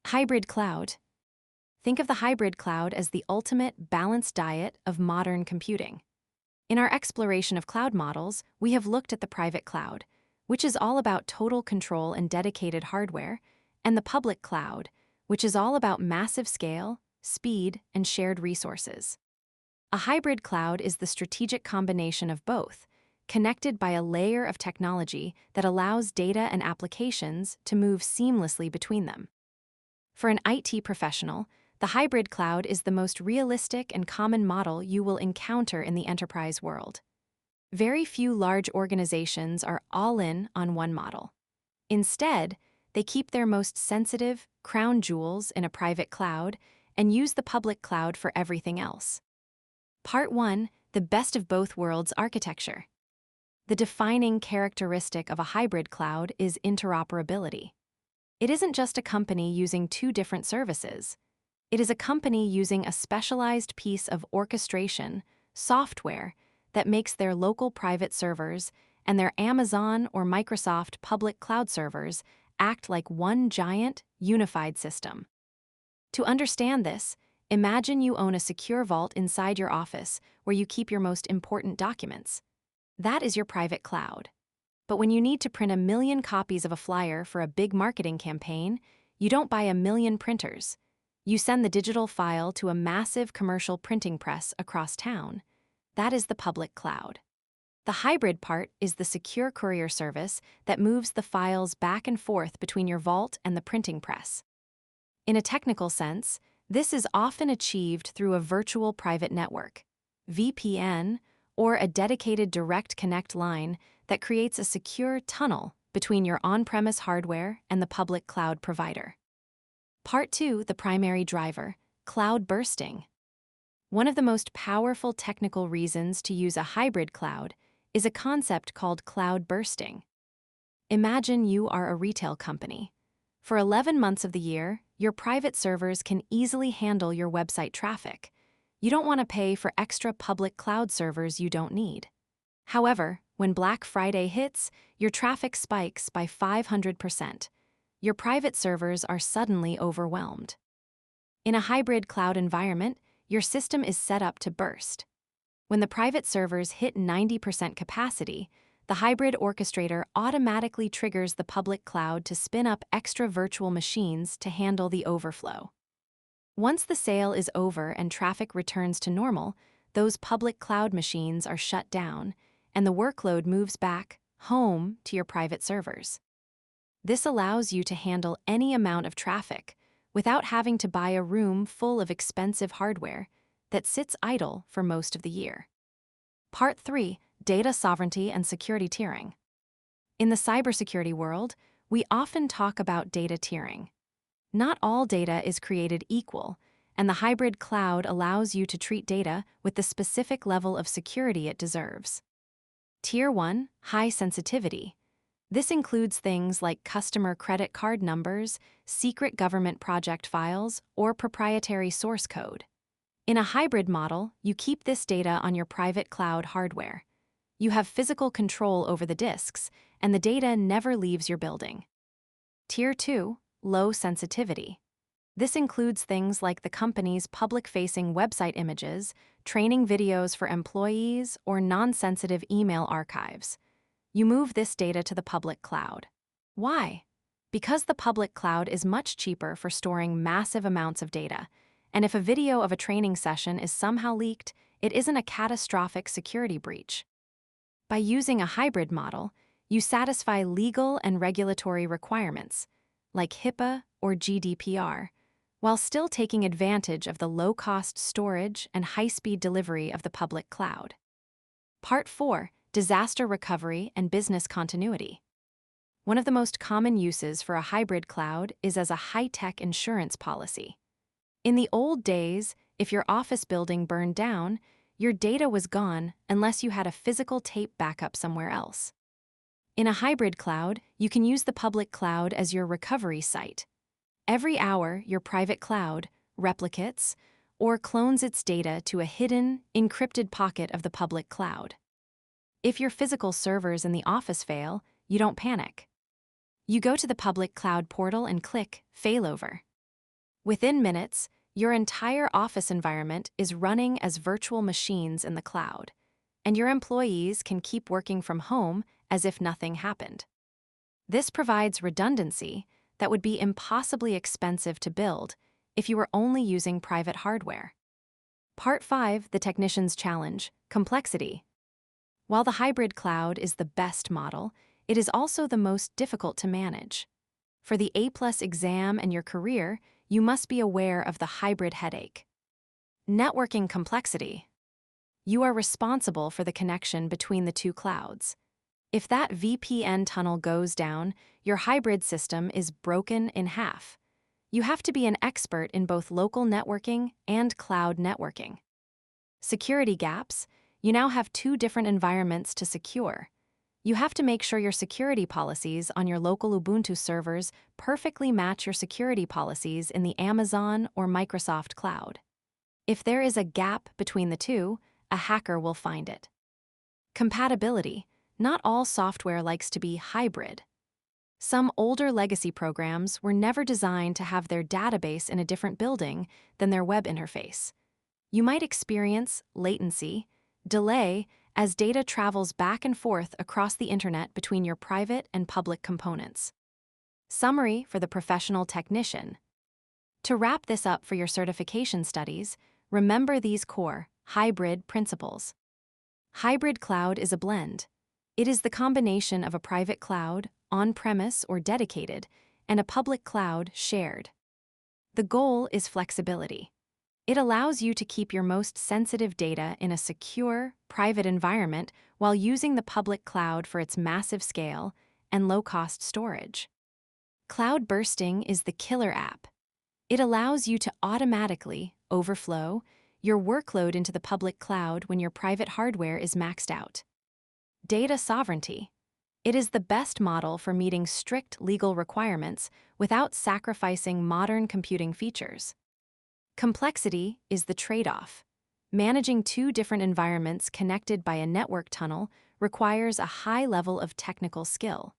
Hybrid cloud. Think of the hybrid cloud as the ultimate balanced diet of modern computing. In our exploration of cloud models, we have looked at the private cloud, which is all about total control and dedicated hardware, and the public cloud, which is all about massive scale, speed, and shared resources. A hybrid cloud is the strategic combination of both, connected by a layer of technology that allows data and applications to move seamlessly between them. For an IT professional, the hybrid cloud is the most realistic and common model you will encounter in the enterprise world. Very few large organizations are all in on one model. Instead, they keep their most sensitive, crown jewels in a private cloud and use the public cloud for everything else. Part 1. The best of both worlds architecture. The defining characteristic of a hybrid cloud is interoperability. It isn't just a company using two different services. It is a company using a specialized piece of orchestration, software, that makes their local private servers and their Amazon or Microsoft public cloud servers act like one giant, unified system. To understand this, imagine you own a secure vault inside your office where you keep your most important documents. That is your private cloud. But when you need to print 1,000,000 copies of a flyer for a big marketing campaign, you don't buy 1,000,000 printers. You send the digital file to a massive commercial printing press across town. That is the public cloud. The hybrid part is the secure courier service that moves the files back and forth between your vault and the printing press. In a technical sense, this is often achieved through a virtual private network, VPN, or a dedicated direct connect line that creates a secure tunnel between your on-premise hardware and the public cloud provider. Part 2, the primary driver, cloud bursting. One of the most powerful technical reasons to use a hybrid cloud is a concept called cloud bursting. Imagine you are a retail company. For 11 months of the year, your private servers can easily handle your website traffic. You don't want to pay for extra public cloud servers you don't need. However, when Black Friday hits, your traffic spikes by 500%. Your private servers are suddenly overwhelmed. In a hybrid cloud environment, your system is set up to burst. When the private servers hit 90% capacity, the hybrid orchestrator automatically triggers the public cloud to spin up extra virtual machines to handle the overflow. Once the sale is over and traffic returns to normal, those public cloud machines are shut down, and the workload moves back home to your private servers. This allows you to handle any amount of traffic without having to buy a room full of expensive hardware that sits idle for most of the year. Part 3. Data sovereignty and security tiering. In the cybersecurity world, we often talk about data tiering. Not all data is created equal, and the hybrid cloud allows you to treat data with the specific level of security it deserves. Tier 1, high sensitivity. This includes things like customer credit card numbers, secret government project files, or proprietary source code. In a hybrid model, you keep this data on your private cloud hardware. You have physical control over the disks, and the data never leaves your building. Tier 2, low sensitivity. This includes things like the company's public-facing website images, training videos for employees, or non-sensitive email archives. You move this data to the public cloud. Why? Because the public cloud is much cheaper for storing massive amounts of data, and if a video of a training session is somehow leaked, it isn't a catastrophic security breach. By using a hybrid model, you satisfy legal and regulatory requirements, like HIPAA or GDPR, while still taking advantage of the low-cost storage and high-speed delivery of the public cloud. Part 4. Disaster recovery and business continuity. One of the most common uses for a hybrid cloud is as a high-tech insurance policy. In the old days, if your office building burned down, your data was gone unless you had a physical tape backup somewhere else. In a hybrid cloud, you can use the public cloud as your recovery site. Every hour, your private cloud replicates or clones its data to a hidden, encrypted pocket of the public cloud. If your physical servers in the office fail, you don't panic. You go to the public cloud portal and click Failover. Within minutes, your entire office environment is running as virtual machines in the cloud, and your employees can keep working from home as if nothing happened. This provides redundancy that would be impossibly expensive to build if you were only using private hardware. Part 5, the technician's challenge, complexity. While the hybrid cloud is the best model, it is also the most difficult to manage. For the A+ exam and your career, you must be aware of the hybrid headache. Networking complexity. You are responsible for the connection between the two clouds. If that VPN tunnel goes down, your hybrid system is broken in half. You have to be an expert in both local networking and cloud networking. Security gaps. You now have 2 different environments to secure. You have to make sure your security policies on your local Ubuntu servers perfectly match your security policies in the Amazon or Microsoft cloud. If there is a gap between the two, a hacker will find it. Compatibility. Not all software likes to be hybrid. Some older legacy programs were never designed to have their database in a different building than their web interface. You might experience latency, delay, as data travels back and forth across the internet between your private and public components. Summary for the professional technician. To wrap this up for your certification studies, remember these core hybrid principles. Hybrid cloud is a blend. It is the combination of a private cloud, on-premise or dedicated, and a public cloud, shared. The goal is flexibility. It allows you to keep your most sensitive data in a secure, private environment while using the public cloud for its massive scale and low-cost storage. Cloud bursting is the killer app. It allows you to automatically overflow your workload into the public cloud when your private hardware is maxed out. Data sovereignty. It is the best model for meeting strict legal requirements without sacrificing modern computing features. Complexity is the trade-off. Managing 2 different environments connected by a network tunnel requires a high level of technical skill.